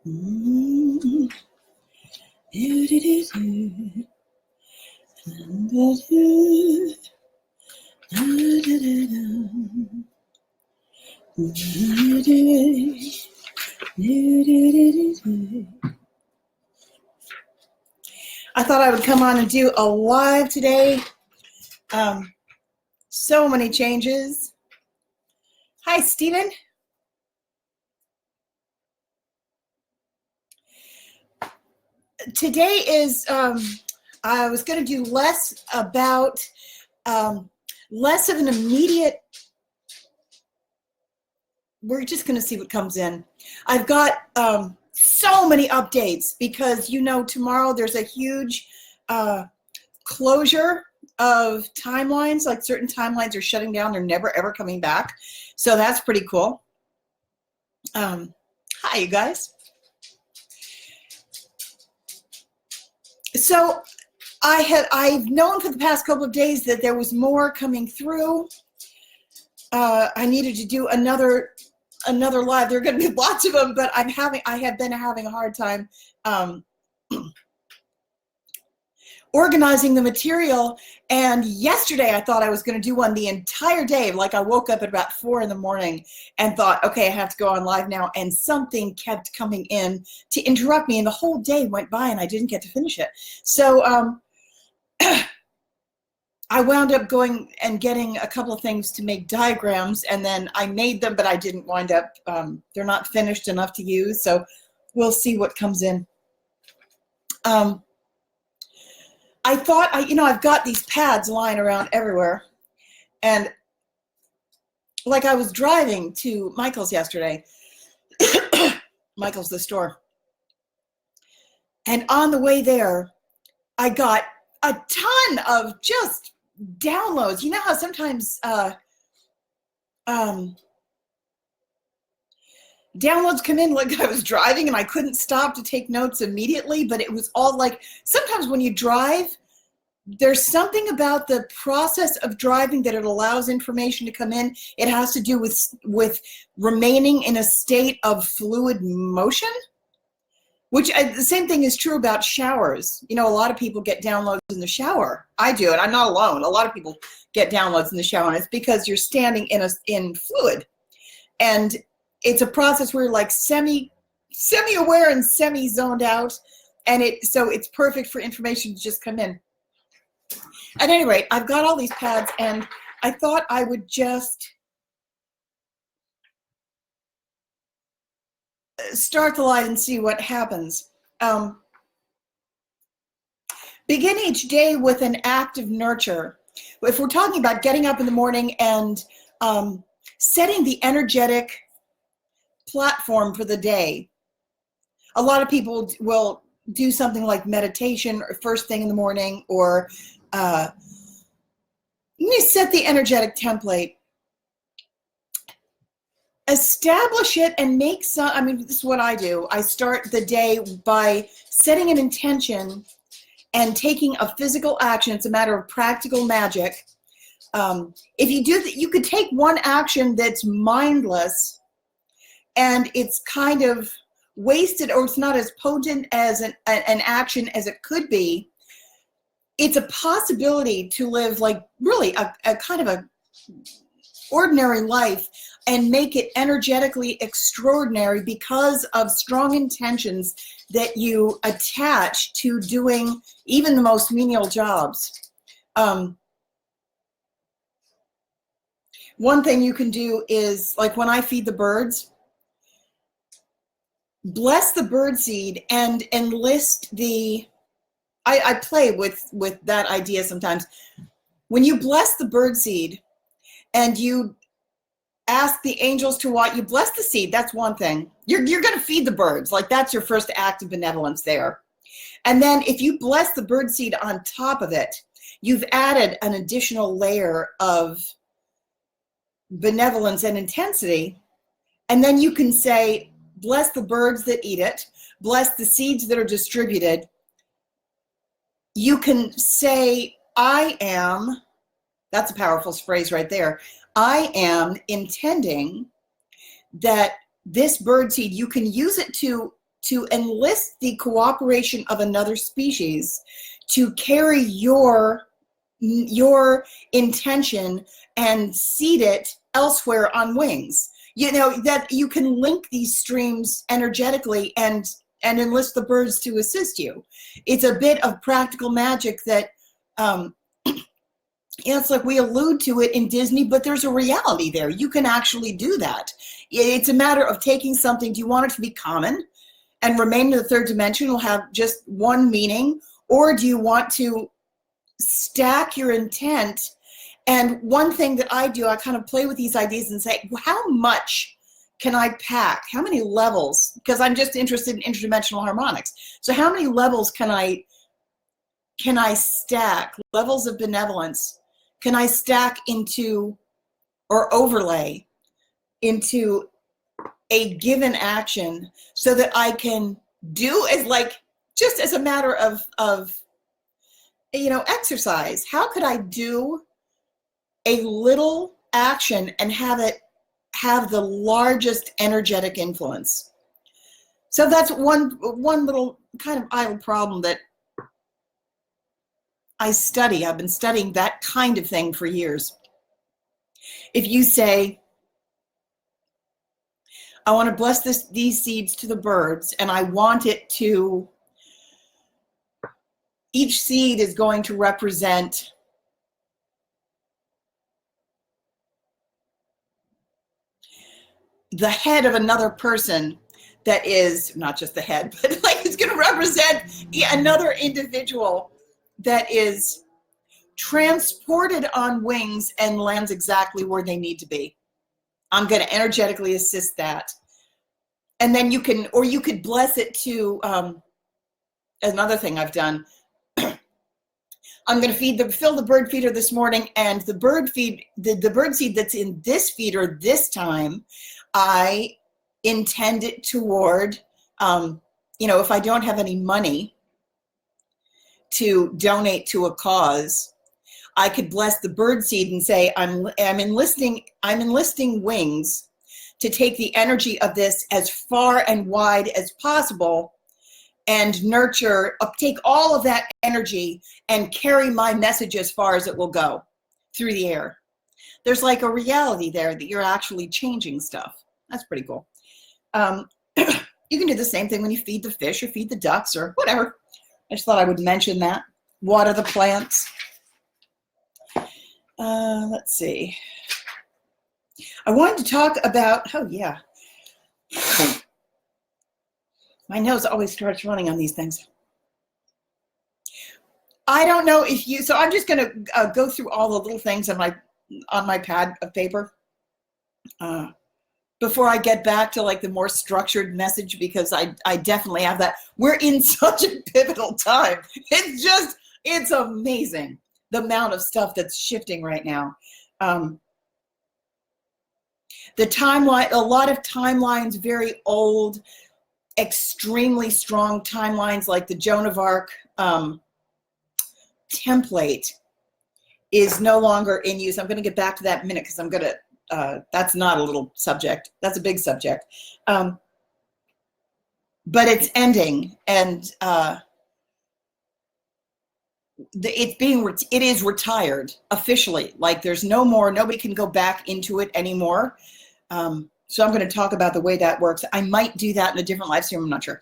Mm-hmm. I thought I would come on and do a live today. So many changes. Hi, Stephen. Today is, I was going to do less about, less of an immediate, we're just going to see what comes in. I've got so many updates because, you know, tomorrow there's a huge closure of timelines. Like certain timelines are shutting down. They're never, ever coming back. So that's pretty cool. Hi, you guys. So I've known for the past couple of days that there was more coming through. I needed to do another live. There are going to be lots of them, but I have been having a hard time organizing the material. And yesterday I thought I was going to do one the entire day. Like I woke up at about 4 in the morning and thought, okay, I have to go on live now. And something kept coming in to interrupt me. And the whole day went by and I didn't get to finish it. So I wound up going and getting a couple of things to make diagrams, and then I made them, but I didn't wind up, they're not finished enough to use. So we'll see what comes in. I thought, I've got these pads lying around everywhere. And like I was driving to Michael's yesterday, Michael's the store. And on the way there, I got a ton of just downloads. You know how sometimes downloads come in like I was driving and I couldn't stop to take notes immediately, but it was all like, sometimes when you drive, there's something about the process of driving that it allows information to come in. It has to do with remaining in a state of fluid motion, which the same thing is true about showers. You know, a lot of people get downloads in the shower. I do, and I'm not alone. A lot of people get downloads in the shower, and it's because you're standing in fluid. And it's a process where you're like semi-aware and semi-zoned out, and so it's perfect for information to just come in. At any rate, I've got all these pads, and I thought I would just start the live and see what happens. Begin each day with an act of nurture. If we're talking about getting up in the morning and setting the energetic platform for the day, a lot of people will do something like meditation or first thing in the morning, or you set the energetic template. Establish it and make some, I mean, this is what I do. I start the day by setting an intention and taking a physical action. It's a matter of practical magic. If you do that, you could take one action that's mindless and it's kind of wasted, or it's not as potent as an action as it could be. It's a possibility to live like really a kind of a ordinary life and make it energetically extraordinary because of strong intentions that you attach to doing even the most menial jobs. One thing you can do is, like when I feed the birds, bless the birdseed and enlist the, I play with that idea sometimes. When you bless the birdseed and you ask the angels to what you bless the seed, that's one thing. You're going to feed the birds. Like that's your first act of benevolence there. And then if you bless the birdseed on top of it, you've added an additional layer of benevolence and intensity. And then you can say, bless the birds that eat it, bless the seeds that are distributed. You can say, I am, that's a powerful phrase right there. I am intending that this birdseed, you can use it to to enlist the cooperation of another species to carry your intention and seed it elsewhere on wings. You know, that you can link these streams energetically and enlist the birds to assist you. It's a bit of practical magic that, it's like we allude to it in Disney, but there's a reality there. You can actually do that. It's a matter of taking something. Do you want it to be common and remain in the third dimension, will have just one meaning? Or do you want to stack your intent? And one thing that I do, I kind of play with these ideas and say, well, how much can I pack? How many levels? Because I'm just interested in interdimensional harmonics. So how many levels can I stack, levels of benevolence, can I stack into or overlay into a given action so that I can do as like, just as a matter of you know, exercise. How could I do a little action and have it have the largest energetic influence? So that's one little kind of idle problem that I study. I've been studying that kind of thing for years. If you say, I want to bless these seeds to the birds, and I want it to, each seed is going to represent the head of another person that is, not just the head, but like it's going to represent another individual that is transported on wings and lands exactly where they need to be. I'm going to energetically assist that. And then you can, or you could bless it to, another thing I've done, I'm going to fill the bird feeder this morning, and the bird feed, the bird seed that's in this feeder this time, I intend it toward, you know, if I don't have any money to donate to a cause, I could bless the bird seed and say, I'm enlisting wings to take the energy of this as far and wide as possible and nurture, take all of that energy and carry my message as far as it will go through the air. There's like a reality there that you're actually changing stuff. That's pretty cool. You can do the same thing when you feed the fish or feed the ducks or whatever. I just thought I would mention that. Water the plants. Let's see. I wanted to talk about, oh yeah. My nose always starts running on these things. I don't know if you, so I'm just going to go through all the little things on my pad of paper before I get back to like the more structured message, because I definitely have that. We're in such a pivotal time. It's amazing the amount of stuff that's shifting right now. The timeline, a lot of timelines, very old, extremely strong timelines like the Joan of Arc template is no longer in use. I'm going to get back to that in a minute because I'm going to, that's not a little subject. That's a big subject. But it's ending, and it is retired officially. Like there's no more, nobody can go back into it anymore. So I'm going to talk about the way that works. I might do that in a different live stream. I'm not sure.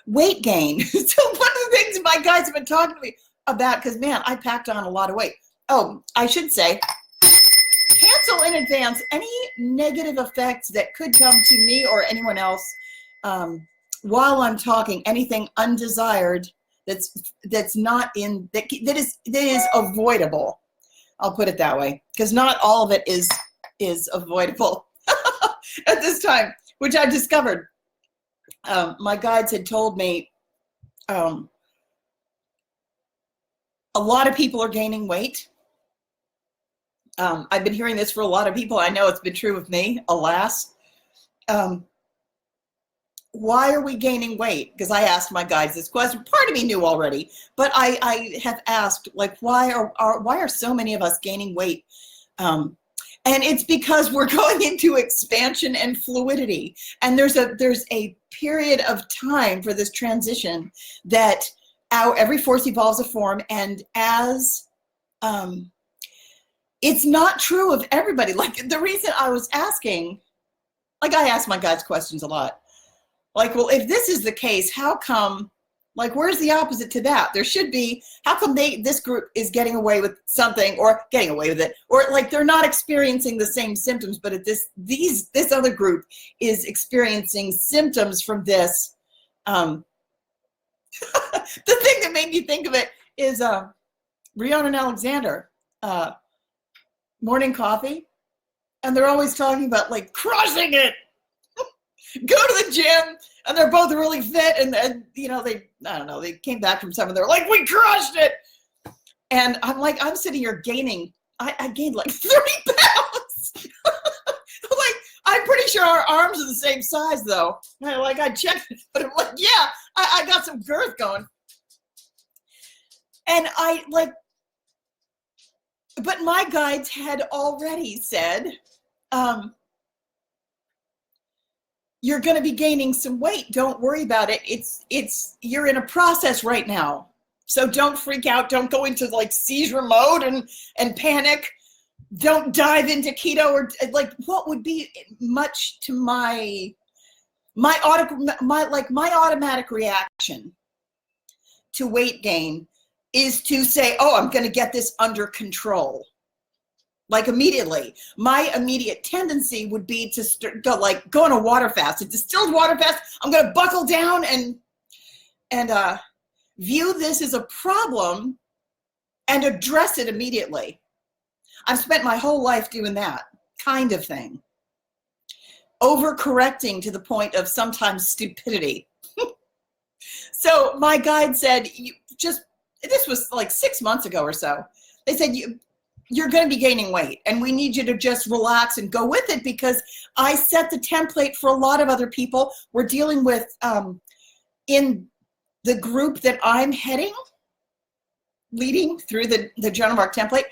Weight gain. So one of the things my guys have been talking to me about, because man, I packed on a lot of weight. Oh, I should say, cancel in advance any negative effects that could come to me or anyone else while I'm talking. Anything undesired that's not in, that is avoidable. I'll put it that way, because not all of it is avoidable at this time, which I've discovered. My guides had told me a lot of people are gaining weight. I've been hearing this for a lot of people. I know it's been true of me, alas. Why are we gaining weight? Because I asked my guides this question. Part of me knew already, but I have asked, like, why are so many of us gaining weight? And it's because we're going into expansion and fluidity. And there's a period of time for this transition that every force evolves a form. And as it's not true of everybody. Like the reason I was asking, like I ask my guides questions a lot. Like, well, if this is the case, how come, like, where's the opposite to that? There should be, how come this group is getting away with something or getting away with it? Or like they're not experiencing the same symptoms, but at this other group is experiencing symptoms from this. The thing that made me think of it is Rihanna and Alexander, morning coffee. And they're always talking about like crushing it. Go to the gym, and they're both really fit, and you know, I don't know, they came back from something, they're like, we crushed it. And I'm like, I'm sitting here gaining, I gained like 30 pounds. Like, I'm pretty sure our arms are the same size though. Like I checked it, but I'm like, yeah, I got some girth going. And I like, but my guides had already said, you're going to be gaining some weight. Don't worry about it. You're in a process right now. So don't freak out. Don't go into like seizure mode and panic. Don't dive into keto or like what would be much to my automatic reaction to weight gain is to say, oh, I'm going to get this under control. Like immediately. My immediate tendency would be to go on a water fast, a distilled water fast. I'm going to buckle down and view this as a problem and address it immediately. I've spent my whole life doing that kind of thing. Overcorrecting to the point of sometimes stupidity. So my guide said, this was like 6 months ago or so. They said, you're going to be gaining weight and we need you to just relax and go with it because I set the template for a lot of other people. We're dealing with, in the group that I'm leading through the Joan of Arc template,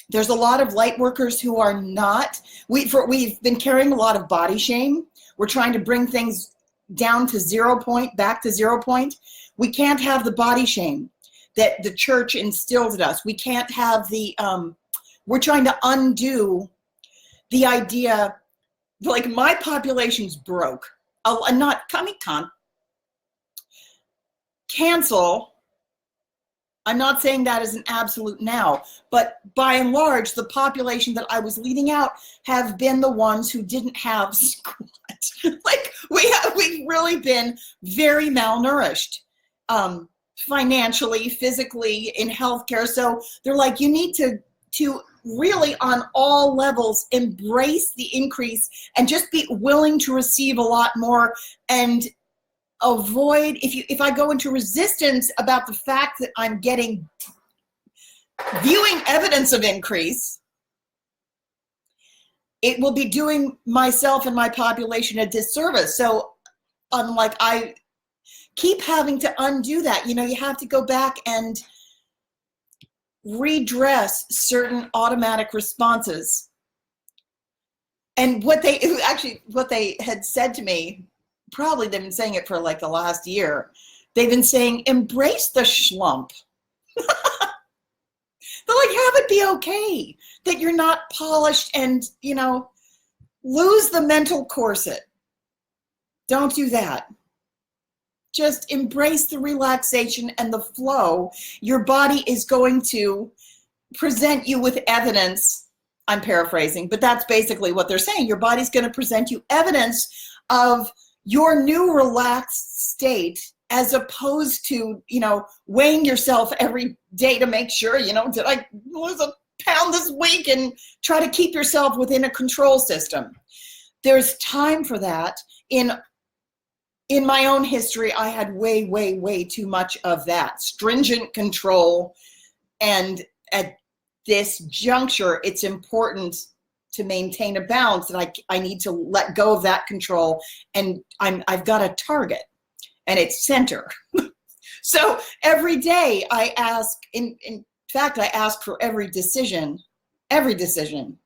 there's a lot of light workers who are not, we've been carrying a lot of body shame. We're trying to bring things down to 0 point, back to 0 point. We can't have the body shame that the church instilled in us. We can't have we're trying to undo the idea, like my population's broke. I'm not, can't cancel. I'm not saying that as an absolute now, but by and large, the population that I was leading out have been the ones who didn't have squat. Like we've really been very malnourished. Financially, physically, in healthcare. So they're like, you need to really on all levels embrace the increase and just be willing to receive a lot more and avoid, if I go into resistance about the fact that I'm viewing evidence of increase, it will be doing myself and my population a disservice. So unlike I keep having to undo that. You know, you have to go back and redress certain automatic responses. And what they had said to me, probably they've been saying it for like the last year, they've been saying, embrace the schlump. They're like, have it be okay that you're not polished and, you know, lose the mental corset. Don't do that. Just embrace the relaxation and the flow. Your body is going to present you with evidence. I'm paraphrasing, but that's basically what they're saying. Your body's going to present you evidence of your new relaxed state as opposed to, you know, weighing yourself every day to make sure, you know, did I lose a pound this week and try to keep yourself within a control system. There's time for that. In my own history, I had way, way, way too much of that stringent control. And at this juncture, it's important to maintain a balance that I need to let go of that control. And I've got a target and it's center. So every day I ask, in fact, I ask for every decision every decision.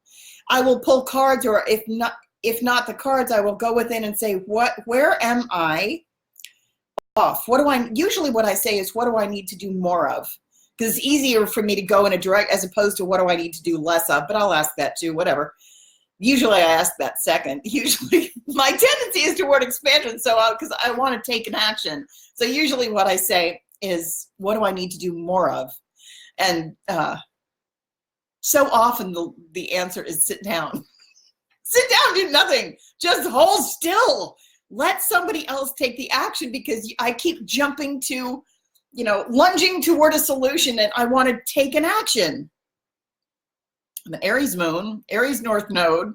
I will pull cards, or if not the cards, I will go within and say, where am I off? Usually what I say is, what do I need to do more of? Because it's easier for me to go in a direct, as opposed to what do I need to do less of, but I'll ask that too, whatever. Usually I ask that second. Usually my tendency is toward expansion, because I want to take an action. So usually what I say is, what do I need to do more of? And so often the answer is sit down. Sit down, do nothing. Just hold still. Let somebody else take the action, because I keep jumping to, lunging toward a solution, and I want to take an action. I'm an Aries moon, Aries North Node.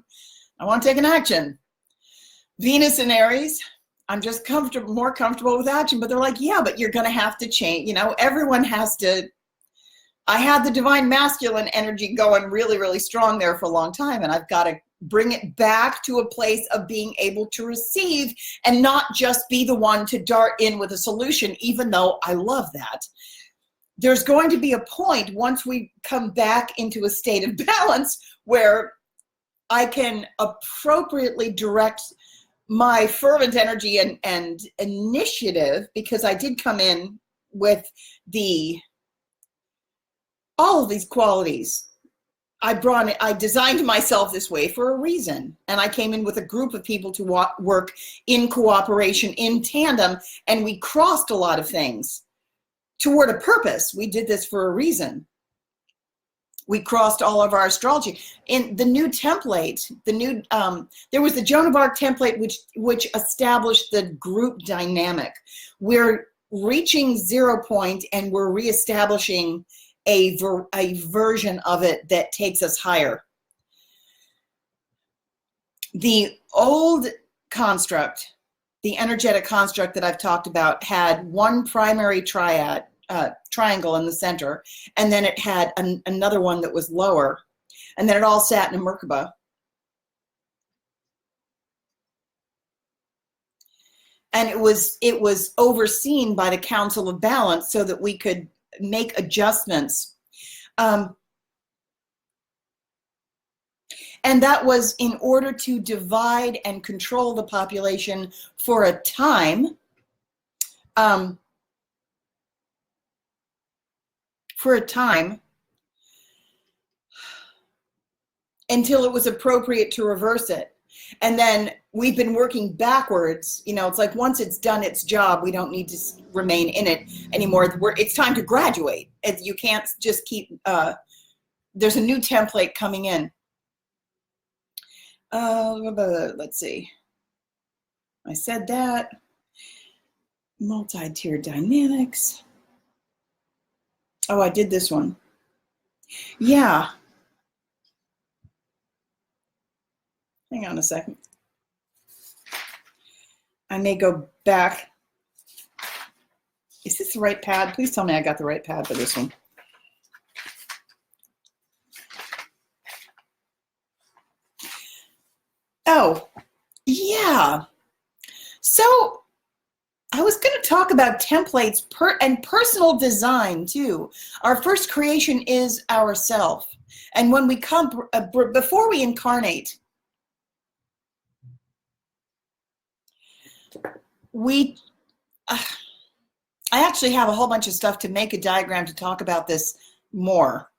I want to take an action. Venus in Aries, I'm just more comfortable with action, but they're like, yeah, but you're going to have to change. Everyone has to. I had the divine masculine energy going really, really strong there for a long time, and I've got to bring it back to a place of being able to receive and not just be the one to dart in with a solution, even though I love that. There's going to be a point once we come back into a state of balance where I can appropriately direct my fervent energy and initiative, because I did come in with all of these qualities. I designed myself this way for a reason, and I came in with a group of people to work in cooperation, in tandem, and we crossed a lot of things toward a purpose. We did this for a reason. We crossed all of our astrology. In the new template, there was the Joan of Arc template, which established the group dynamic. We're reaching 0 point, and we're reestablishing a version of it that takes us higher. The old construct, the energetic construct that I've talked about, had one primary triangle in the center, and then it had another one that was lower, and then it all sat in a Merkaba. And it was overseen by the Council of Balance so that we could make adjustments. And that was in order to divide and control the population for a time. Until it was appropriate to reverse it. And then we've been working backwards. It's like, once it's done its job, we don't need to remain in it anymore. It's time to graduate. You can't just keep, there's a new template coming in. Let's see. I said that. Multi-tier dynamics. Oh, I did this one. Yeah. Hang on a second. I may go back. Is this the right pad? Please tell me I got the right pad for this one. Oh, yeah. So I was going to talk about templates and personal design too. Our first creation is ourself. And when we come, before we incarnate, I actually have a whole bunch of stuff to make a diagram to talk about this more.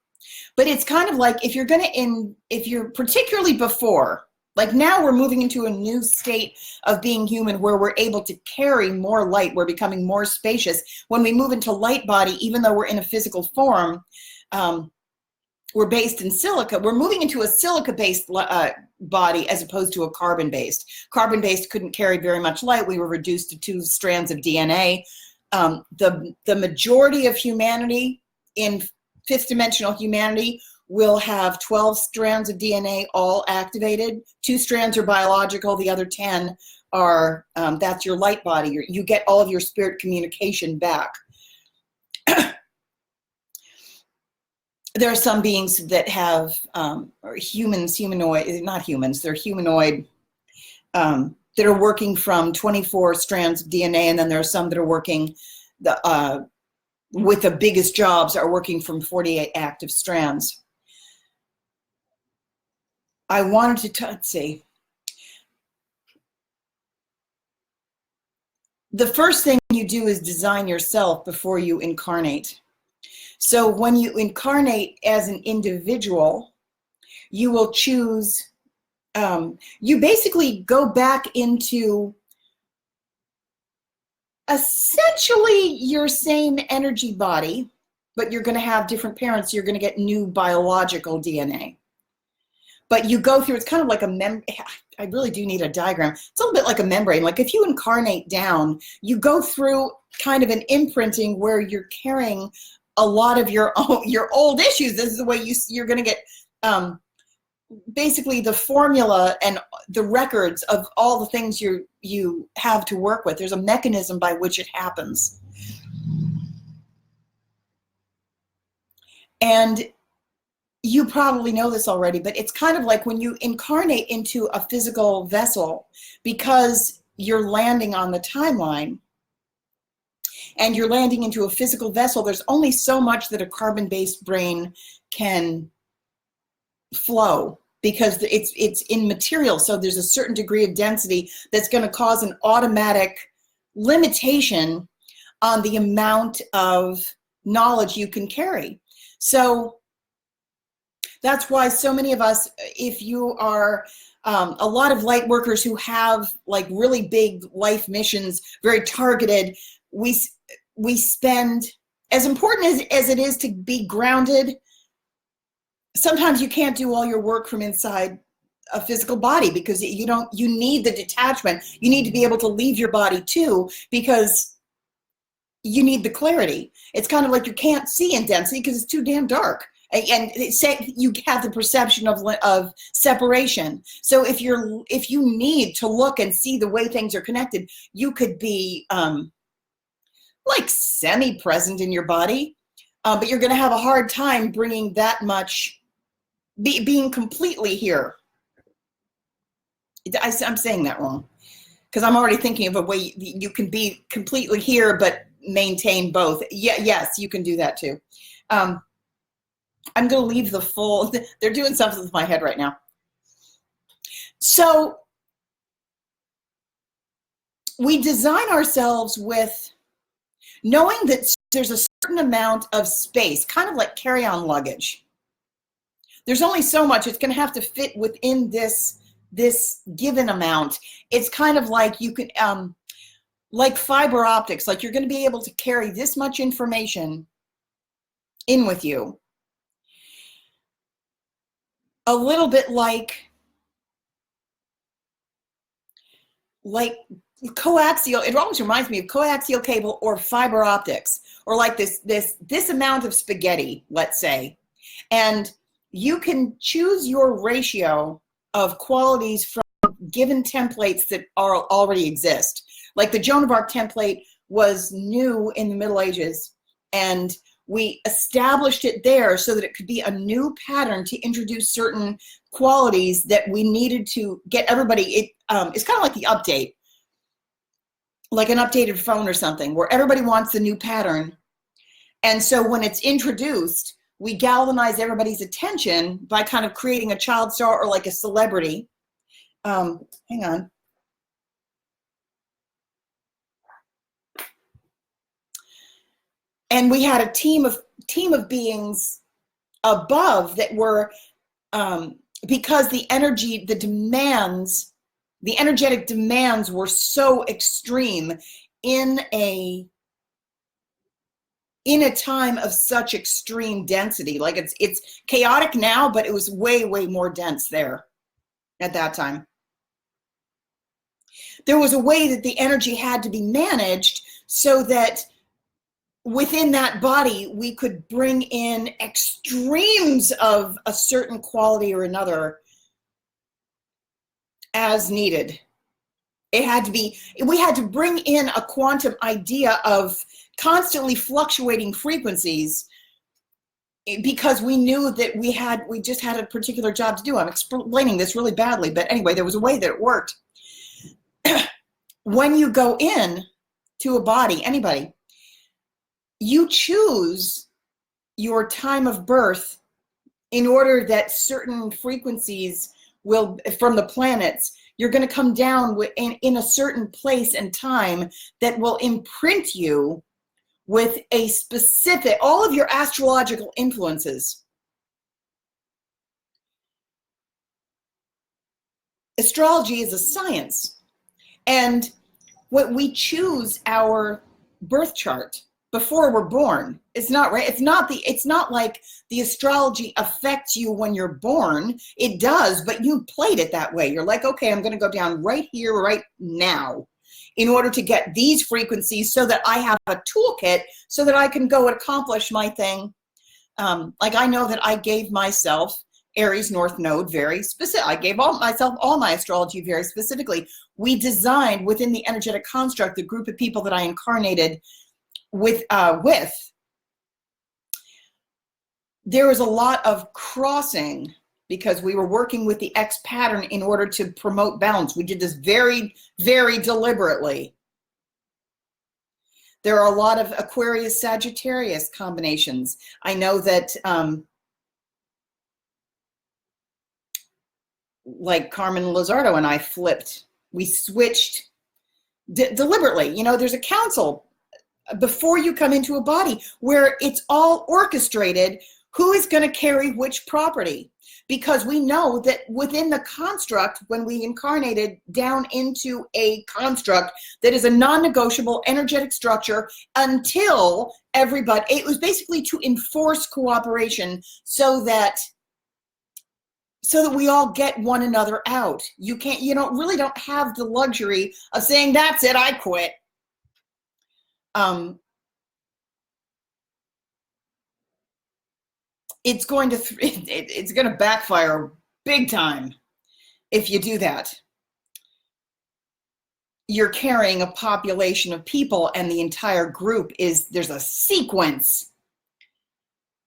But it's kind of like, if you're particularly before, like now we're moving into a new state of being human where we're able to carry more light. We're becoming more spacious. When we move into light body, even though we're in a physical form, we're based in silica. We're moving into a silica-based body as opposed to a carbon-based. Carbon-based couldn't carry very much light. We were reduced to 2 strands of DNA. The majority of humanity, in 5th dimensional humanity, will have 12 strands of DNA all activated. 2 strands are biological. The other 10 are, that's your light body. You get all of your spirit communication back. There are some beings that have, or humanoid, not humans, they're humanoid, that are working from 24 strands of DNA, and then there are some that are working, with the biggest jobs, are working from 48 active strands. I wanted to, let's see. The first thing you do is design yourself before you incarnate. So when you incarnate as an individual, you will choose, you basically go back into essentially your same energy body, but you're going to have different parents. You're going to get new biological DNA. But you go through, it's kind of like I really do need a diagram. It's a little bit like a membrane. Like if you incarnate down, you go through kind of an imprinting where you're carrying a lot of your old issues. This is the way you're going to get basically the formula and the records of all the things you have to work with. There's a mechanism by which it happens. And you probably know this already, but it's kind of like when you incarnate into a physical vessel, because you're landing on the timeline and you're landing into a physical vessel, there's only so much that a carbon-based brain can flow, because it's in material. So there's a certain degree of density that's going to cause an automatic limitation on the amount of knowledge you can carry. So that's why so many of us, if you are a lot of light workers who have like really big life missions, very targeted, we spend, as important as it is to be grounded, sometimes you can't do all your work from inside a physical body, because you need the detachment. You need to be able to leave your body too, because you need the clarity. It's kind of like you can't see in density because it's too damn dark. And you have the perception of separation. So if you need to look and see the way things are connected, you could be like semi-present in your body, but you're going to have a hard time bringing that much, being completely here. I'm saying that wrong, because I'm already thinking of a way you can be completely here but maintain both. Yes, you can do that too. I'm going to leave the full, they're doing something with my head right now. So we design ourselves with knowing that there's a certain amount of space, kind of like carry-on luggage. There's only so much. It's going to have to fit within this given amount. It's kind of like you could, like fiber optics, like you're going to be able to carry this much information in with you. A little bit like coaxial, it always reminds me of coaxial cable or fiber optics, or like this amount of spaghetti, let's say. And you can choose your ratio of qualities from given templates that already exist. Like the Joan of Arc template was new in the Middle Ages, and we established it there so that it could be a new pattern to introduce certain qualities that we needed to get everybody. It's kind of like the update, like an updated phone or something, where everybody wants the new pattern. And so when it's introduced, we galvanize everybody's attention by kind of creating a child star or like a celebrity. Hang on. And we had a team of beings above that were, because the energetic demands were so extreme in a time of such extreme density. Like it's chaotic now, but it was way, way more dense there at that time. There was a way that the energy had to be managed so that within that body, we could bring in extremes of a certain quality or another as needed. We had to bring in a quantum idea of constantly fluctuating frequencies, because we knew that we just had a particular job to do. I'm explaining this really badly, but anyway, there was a way that it worked. When you go in to a body, anybody, you choose your time of birth in order that certain frequencies will, from the planets, you're going to come down in a certain place and time that will imprint you with a specific, all of your astrological influences. Astrology is a science, and when we choose our birth chart before we're born, it's not right. It's not like the astrology affects you when you're born. It does, but you played it that way. You're like, okay, I'm going to go down right here, right now, in order to get these frequencies so that I have a toolkit so that I can go and accomplish my thing. Like I know that I gave myself Aries North Node very specific. I gave myself all my astrology very specifically. We designed within the energetic construct, the group of people that I incarnated with. There was a lot of crossing because we were working with the X pattern in order to promote balance. We did this very, very deliberately. There are a lot of Aquarius Sagittarius combinations. I know that like Carmen Lizardo and I flipped. We switched deliberately. You know, there's a council before you come into a body where it's all orchestrated who is going to carry which property. Because we know that within the construct, when we incarnated down into a construct that is a non-negotiable energetic structure until everybody, it was basically to enforce cooperation so that we all get one another out. You really don't have the luxury of saying, that's it, I quit. It's going to backfire big time if you do that. You're carrying a population of people and the entire group there's a sequence.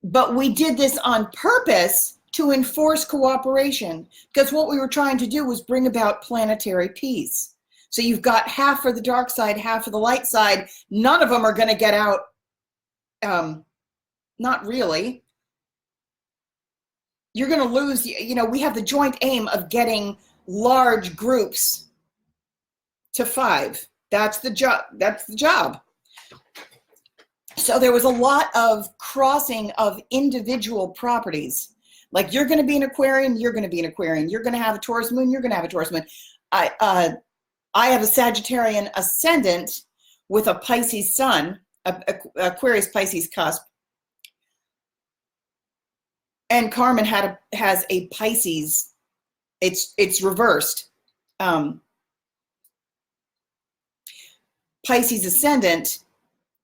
But we did this on purpose to enforce cooperation, because what we were trying to do was bring about planetary peace. So you've got half for the dark side, half for the light side. None of them are going to get out. Not really. You're going to lose, we have the joint aim of getting large groups to 5. That's the job. So there was a lot of crossing of individual properties. Like you're going to be an Aquarian, you're going to be an Aquarian. You're going to have a Taurus moon, you're going to have a Taurus moon. I have a Sagittarian ascendant with a Pisces sun, Aquarius Pisces cusp. And Carmen has a Pisces. It's reversed. Pisces ascendant,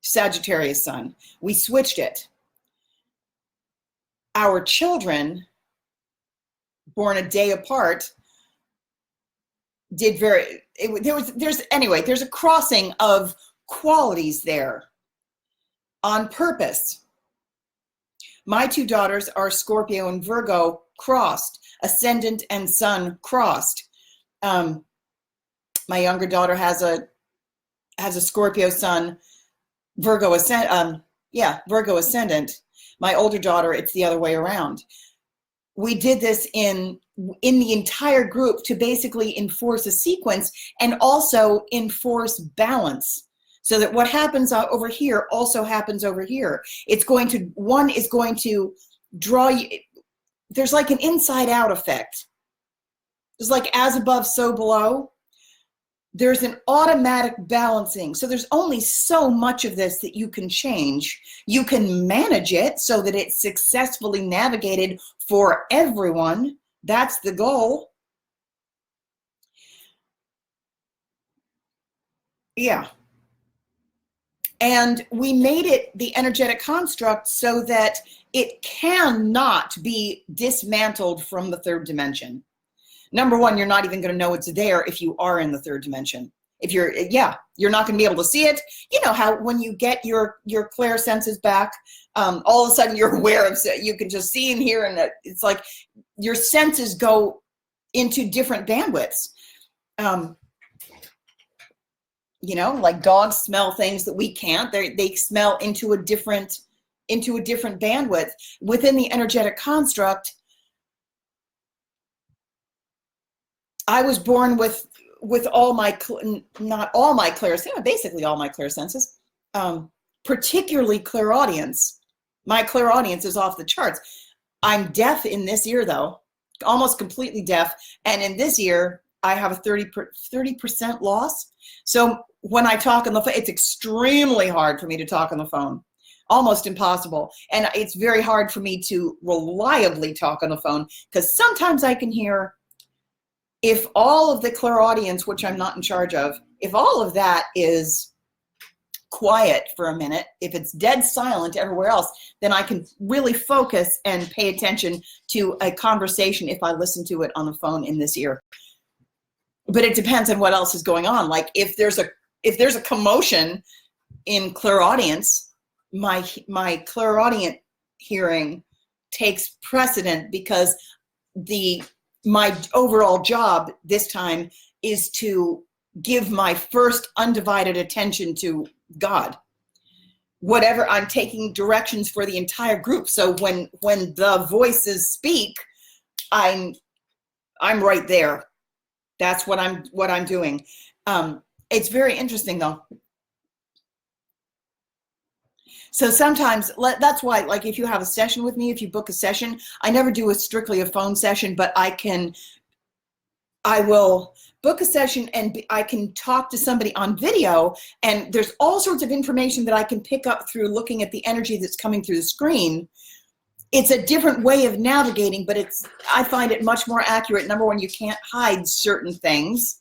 Sagittarius sun. We switched it. Our children, born a day apart, there's a crossing of qualities there on purpose. My 2 daughters are Scorpio and Virgo crossed, ascendant and sun crossed. My younger daughter has a Scorpio sun, Virgo ascendant. My older daughter, it's the other way around. We did this in the entire group to basically enforce a sequence and also enforce balance. So that what happens over here also happens over here. One is going to draw you. There's like an inside out effect. There's like as above, so below. There's an automatic balancing. So there's only so much of this that you can change. You can manage it so that it's successfully navigated for everyone. That's the goal. Yeah. And we made it the energetic construct so that it cannot be dismantled from the 3rd dimension. Number one, you're not even going to know it's there if you are in the 3rd dimension. If you're not going to be able to see it. You know how when you get your clair senses back, all of a sudden you're aware of it. You can just see and hear, and it's like your senses go into different bandwidths. Like dogs smell things that we can't. They smell into a different bandwidth within the energetic construct. I was born with all my, not all my basically all my clairsenses, particularly clairaudience. My clairaudience is off the charts. I'm deaf in this ear though, almost completely deaf. And in this ear, I have a 30% loss. So when I talk on the phone, it's extremely hard for me to talk on the phone, almost impossible. And it's very hard for me to reliably talk on the phone because sometimes I can hear, if all of the clairaudience, which I'm not in charge of, if all of that is quiet for a minute, if it's dead silent everywhere else, then I can really focus and pay attention to a conversation if I listen to it on the phone in this ear. But it depends on what else is going on. Like if there's a commotion in clairaudience, my clairaudient hearing takes precedent because my overall job this time is to give my first undivided attention to God. Whatever, I'm taking directions for the entire group. So when the voices speak, I'm right there. That's what I'm doing. It's very interesting though. So sometimes that's why, like if you have a session with me, if you book a session, I never do strictly a phone session, but I will book a session and I can talk to somebody on video, and there's all sorts of information that I can pick up through looking at the energy that's coming through the screen. It's a different way of navigating, but I find it much more accurate. Number one, you can't hide certain things.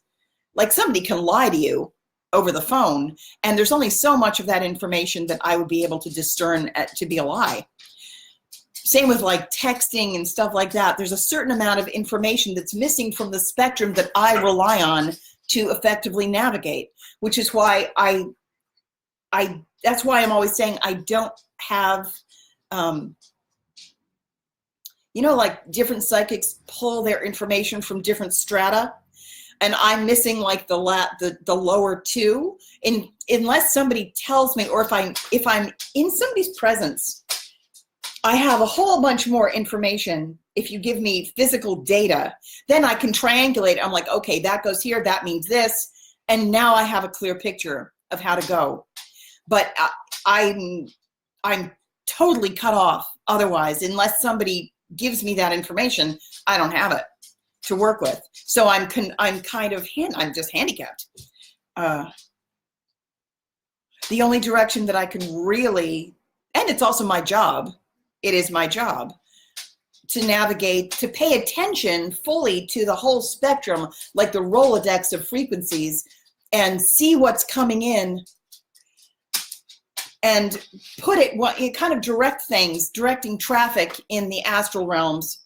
Like somebody can lie to you over the phone, and there's only so much of that information that I would be able to discern to be a lie. Same with like texting and stuff like that. There's a certain amount of information that's missing from the spectrum that I rely on to effectively navigate, which is why that's why I'm always saying I don't have, like different psychics pull their information from different strata, and I'm missing like the lower two. Unless somebody tells me, or if I'm in somebody's presence, I have a whole bunch more information. If you give me physical data, then I can triangulate. I'm like, okay, that goes here, that means this, and now I have a clear picture of how to go. But I'm totally cut off otherwise. Unless somebody gives me that information, I don't have it to work with. So I'm just handicapped. The only direction that I can really, and it's also my job, it is my job to navigate, to pay attention fully to the whole spectrum, like the Rolodex of frequencies, and see what's coming in and it kind of directing traffic in the astral realms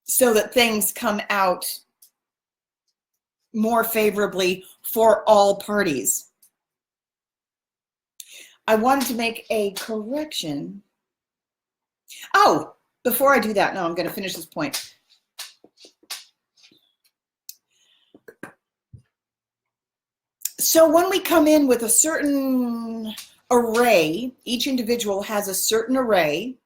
so that things come out more favorably for all parties. I wanted to make a correction. Oh, before I do that, no, I'm going to finish this point. So when we come in with a certain array, each individual has a certain array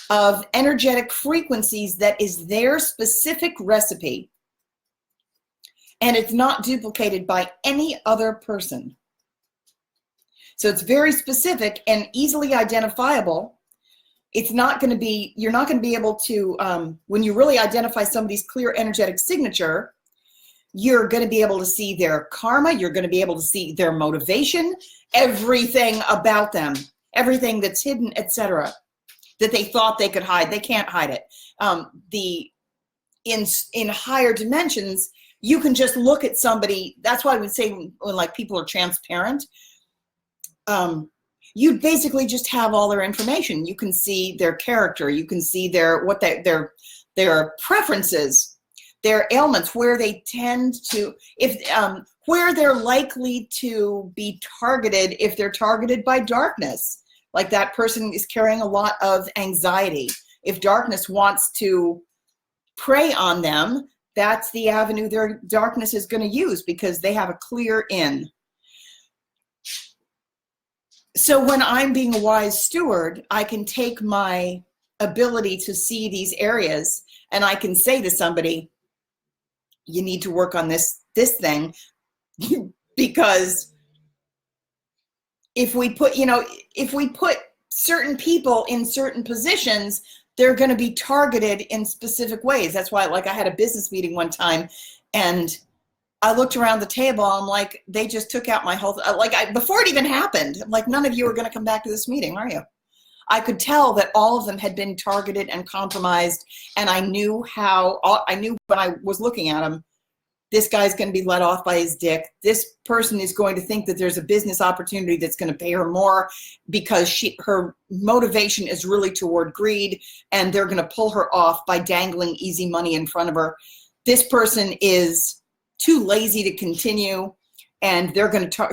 of energetic frequencies that is their specific recipe, and it's not duplicated by any other person. So it's very specific and easily identifiable. It's not going to be, you're not going to be able to, when you really identify somebody's clear energetic signature, you're going to be able to see their karma, you're going to be able to see their motivation, everything about them, everything that's hidden, etc., that they thought they could hide. They can't hide it. In higher dimensions, you can just look at somebody. That's why I would say when like people are transparent, you basically just have all their information. You can see their character. You can see their preferences, their ailments, where they tend to, where they're likely to be targeted if they're targeted by darkness. Like that person is carrying a lot of anxiety. If darkness wants to prey on them, that's the avenue their darkness is going to use because they have a clear in. So when I'm being a wise steward, I can take my ability to see these areas and I can say to somebody, you need to work on this thing, because if we put certain people in certain positions, they're going to be targeted in specific ways. That's why, like, I had a business meeting one time, and I looked around the table. I'm like, they just took out my whole, before it even happened. I'm like, none of you are going to come back to this meeting, are you? I could tell that all of them had been targeted and compromised, and I knew when I was looking at them, this guy's going to be let off by his dick. This person is going to think that there's a business opportunity that's going to pay her more because her motivation is really toward greed, and they're going to pull her off by dangling easy money in front of her. This person is too lazy to continue, and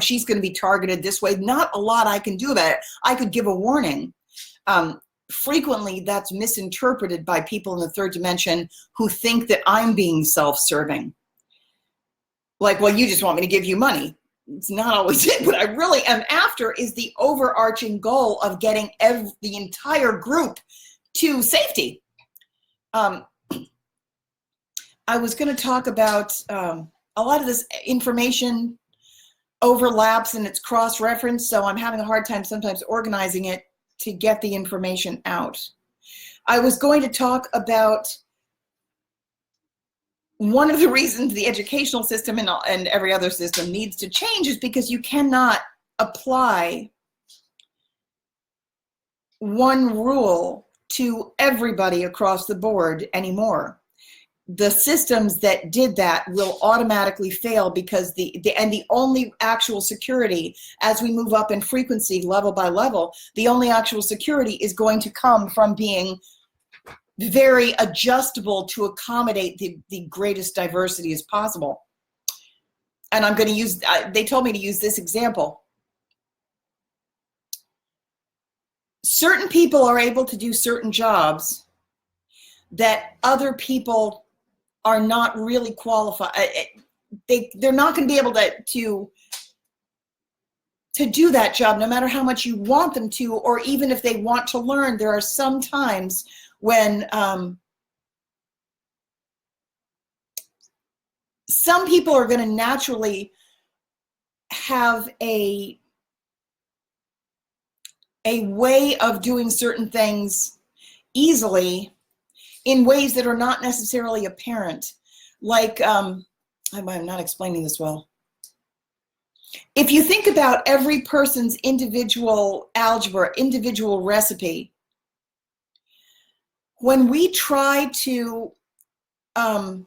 she's going to be targeted this way. Not a lot I can do about it. I could give a warning. Frequently, that's misinterpreted by people in the third dimension who think that I'm being self-serving. Like, well, you just want me to give you money. It's not always it. What I really am after is the overarching goal of getting the entire group to safety. I was going to talk about a lot of this information overlaps and it's cross-referenced, so I'm having a hard time sometimes organizing it to get the information out. I was going to talk about one of the reasons the educational system and every other system needs to change is because you cannot apply one rule to everybody across the board anymore. The systems that did that will automatically fail because the only actual security as we move up in frequency level by level, the only actual security is going to come from being very adjustable to accommodate the greatest diversity as possible. And I'm going to use, they told me to use this example. Certain people are able to do certain jobs that other people are not really qualified. They're not going to be able to do that job no matter how much you want them to, or even if they want to learn. There are some times when some people are going to naturally have a way of doing certain things easily in ways that are not necessarily apparent. Like, I'm not explaining this well. If you think about every person's individual algebra, individual recipe, when we try to, remember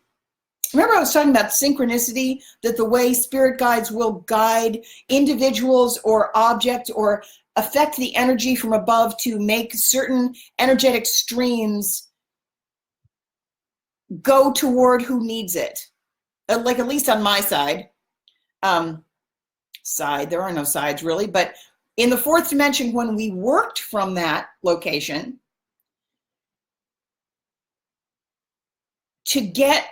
I was talking about synchronicity, that the way spirit guides will guide individuals or objects or affect the energy from above to make certain energetic streams go toward who needs it. Like, at least on my side, there are no sides really, but in the fourth dimension, when we worked from that location to get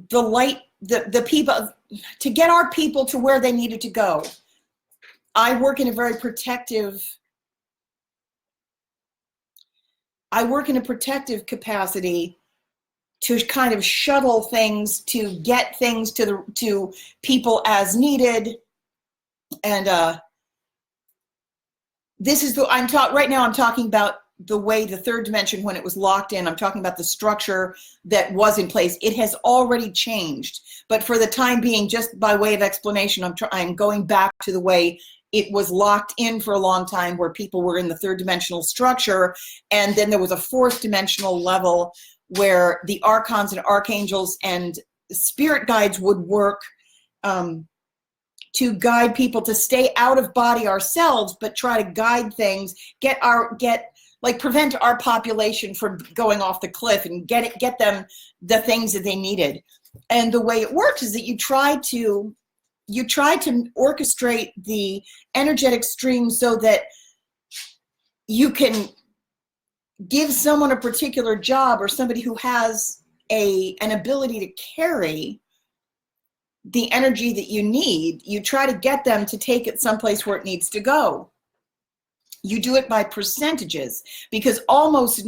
the light, the people, to get our people to where they needed to go, I work in a protective capacity to kind of shuttle things, to get things to people as needed. And this is right now I'm talking about the way the third dimension, when it was locked in, I'm talking about the structure that was in place. It has already changed, but for the time being, just by way of explanation, I'm going back to the way it was locked in for a long time, where people were in the third dimensional structure, and then there was a fourth dimensional level where the archons and archangels and spirit guides would work to guide people to stay out of body ourselves, but try to guide things, prevent our population from going off the cliff and get them the things that they needed. And the way it works is that you try to orchestrate the energetic stream so that you can give someone a particular job, or somebody who has an ability to carry the energy that you need. You try to get them to take it someplace where it needs to go. You do it by percentages, because almost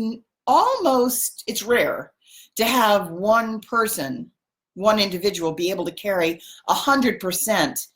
it's rare to have one person one individual be able to carry 100%